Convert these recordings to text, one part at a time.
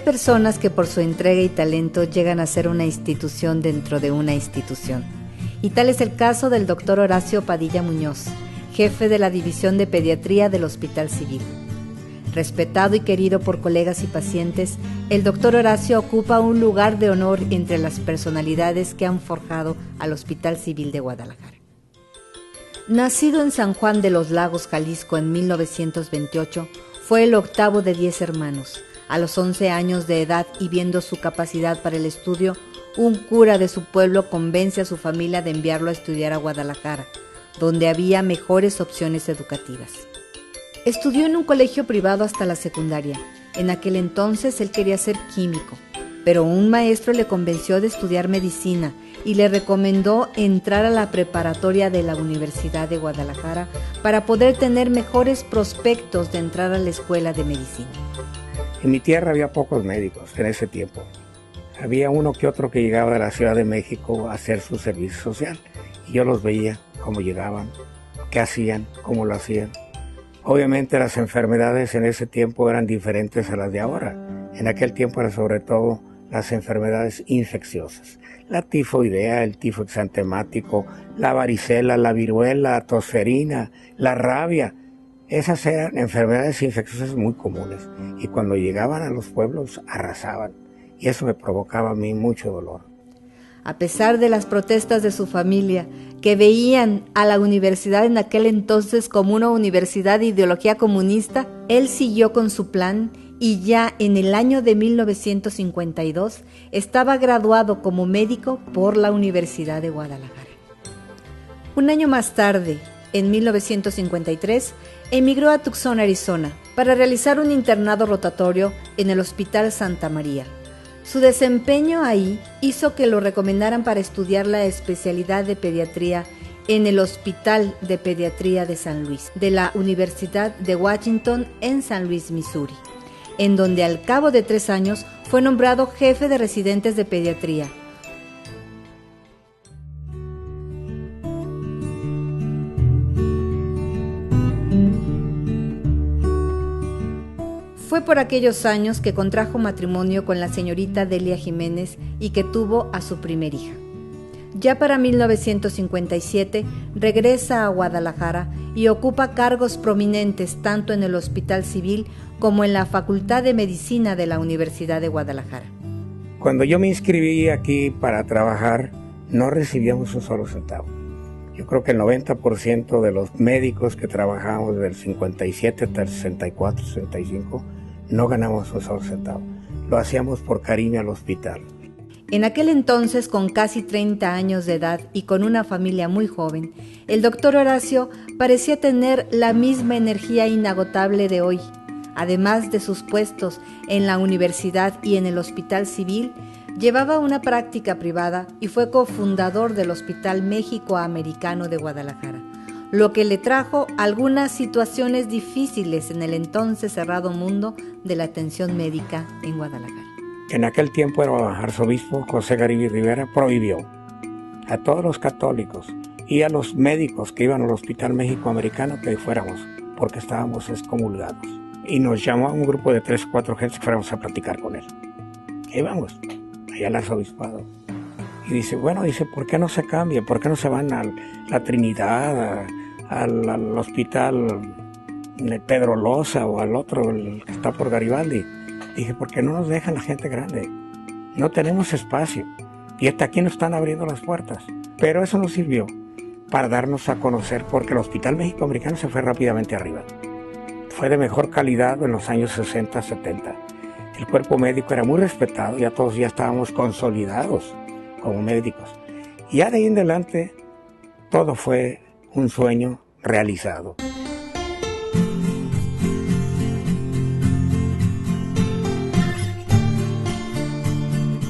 personas que por su entrega y talento llegan a ser una institución dentro de una institución. Y tal es el caso del doctor Horacio Padilla Muñoz, jefe de la División de Pediatría del Hospital Civil. Respetado y querido por colegas y pacientes, el doctor Horacio ocupa un lugar de honor entre las personalidades que han forjado al Hospital Civil de Guadalajara. Nacido en San Juan de los Lagos, Jalisco, en 1928, fue el octavo de 10 hermanos. A los 11 años de edad y viendo su capacidad para el estudio, un cura de su pueblo convence a su familia de enviarlo a estudiar a Guadalajara, donde había mejores opciones educativas. Estudió en un colegio privado hasta la secundaria. En aquel entonces él quería ser químico, pero un maestro le convenció de estudiar medicina y le recomendó entrar a la preparatoria de la Universidad de Guadalajara para poder tener mejores prospectos de entrar a la escuela de medicina. En mi tierra había pocos médicos en ese tiempo. Había uno que otro que llegaba de la Ciudad de México a hacer su servicio social. Y yo los veía, cómo llegaban, qué hacían, cómo lo hacían. Obviamente las enfermedades en ese tiempo eran diferentes a las de ahora. En aquel tiempo eran sobre todo las enfermedades infecciosas. La tifoidea, el tifo exantemático, la varicela, la viruela, la tosferina, la rabia. Esas eran enfermedades infecciosas muy comunes. Y cuando llegaban a los pueblos arrasaban. Y eso me provocaba a mí mucho dolor. A pesar de las protestas de su familia, que veían a la universidad en aquel entonces como una universidad de ideología comunista, él siguió con su plan y ya en el año de 1952 estaba graduado como médico por la Universidad de Guadalajara. Un año más tarde, en 1953, emigró a Tucson, Arizona, para realizar un internado rotatorio en el Hospital Santa María. Su desempeño ahí hizo que lo recomendaran para estudiar la especialidad de pediatría en el Hospital de Pediatría de San Luis, de la Universidad de Washington en San Luis, Missouri, en donde al cabo de 3 años fue nombrado jefe de residentes de pediatría. Fue por aquellos años que contrajo matrimonio con la señorita Delia Jiménez y que tuvo a su primer hija. Ya para 1957 regresa a Guadalajara y ocupa cargos prominentes tanto en el Hospital Civil como en la Facultad de Medicina de la Universidad de Guadalajara. Cuando yo me inscribí aquí para trabajar, no recibíamos un solo centavo. Yo creo que el 90% de los médicos que trabajamos del 57 hasta el 64, 65, no ganamos un solo centavo. Lo hacíamos por cariño al hospital. En aquel entonces, con casi 30 años de edad y con una familia muy joven, el doctor Horacio parecía tener la misma energía inagotable de hoy. Además de sus puestos en la universidad y en el Hospital Civil, llevaba una práctica privada y fue cofundador del Hospital México-Americano de Guadalajara, lo que le trajo algunas situaciones difíciles en el entonces cerrado mundo de la atención médica en Guadalajara. En aquel tiempo el arzobispo José Garibay Rivera prohibió a todos los católicos y a los médicos que iban al Hospital México-Americano que fuéramos, porque estábamos excomulgados. Y nos llamó a un grupo de 3 o 4 gentes que fuéramos a platicar con él. Y vamos, allá al arzobispado. Y dice, ¿por qué no se cambia? ¿Por qué no se van a la Trinidad, al hospital de Pedro Loza o al otro, el que está por Garibaldi? Dije, ¿por qué no nos dejan la gente grande? No tenemos espacio. Y hasta aquí nos están abriendo las puertas. Pero eso nos sirvió para darnos a conocer, porque el Hospital México-Americano se fue rápidamente arriba. Fue de mejor calidad en los años 60, 70. El cuerpo médico era muy respetado, ya todos ya estábamos consolidados como médicos. Y ya de ahí en adelante, todo fue un sueño realizado.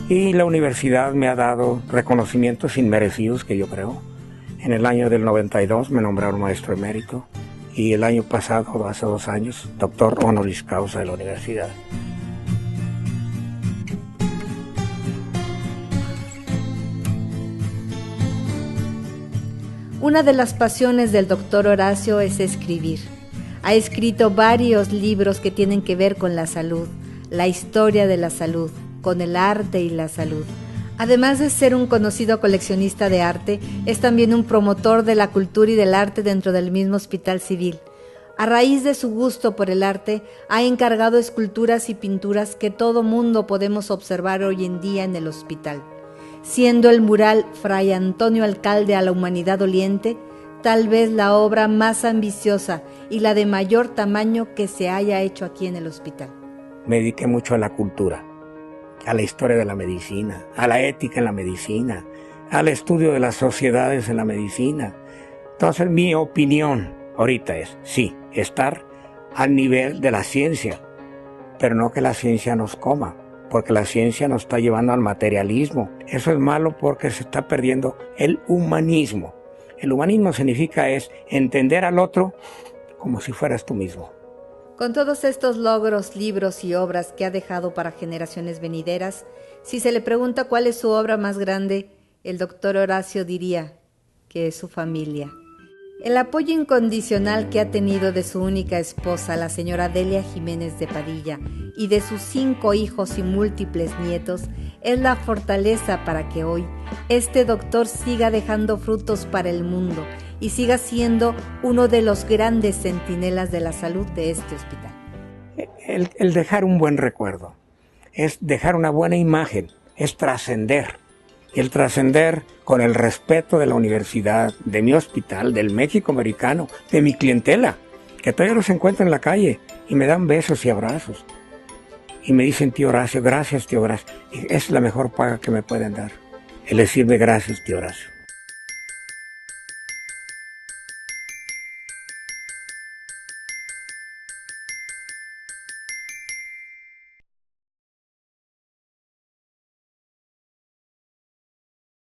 Y la universidad me ha dado reconocimientos inmerecidos, que yo creo. En el año del 92 me nombraron maestro emérito y el año pasado, hace 2 años, doctor honoris causa de la universidad. Una de las pasiones del doctor Horacio es escribir. Ha escrito varios libros que tienen que ver con la salud, la historia de la salud, con el arte y la salud. Además de ser un conocido coleccionista de arte, es también un promotor de la cultura y del arte dentro del mismo Hospital Civil. A raíz de su gusto por el arte, ha encargado esculturas y pinturas que todo mundo podemos observar hoy en día en el hospital. Siendo el mural Fray Antonio Alcalde a la Humanidad Doliente, tal vez la obra más ambiciosa y la de mayor tamaño que se haya hecho aquí en el hospital. Me dediqué mucho a la cultura, a la historia de la medicina, a la ética en la medicina, al estudio de las sociedades en la medicina. Entonces mi opinión ahorita es, sí, estar al nivel de la ciencia, pero no que la ciencia nos coma, porque la ciencia nos está llevando al materialismo. Eso es malo porque se está perdiendo el humanismo. El humanismo significa es entender al otro como si fueras tú mismo. Con todos estos logros, libros y obras que ha dejado para generaciones venideras, si se le pregunta cuál es su obra más grande, el doctor Horacio diría que es su familia. El apoyo incondicional que ha tenido de su única esposa, la señora Delia Jiménez de Padilla, y de sus 5 hijos y múltiples nietos, es la fortaleza para que hoy este doctor siga dejando frutos para el mundo y siga siendo uno de los grandes centinelas de la salud de este hospital. El dejar un buen recuerdo, es dejar una buena imagen, es trascender. Y el trascender con el respeto de la universidad, de mi hospital, del México americano, de mi clientela, que todavía los encuentro en la calle y me dan besos y abrazos. Y me dicen, tío Horacio, gracias, tío Horacio. Y es la mejor paga que me pueden dar, el decirme gracias, tío Horacio.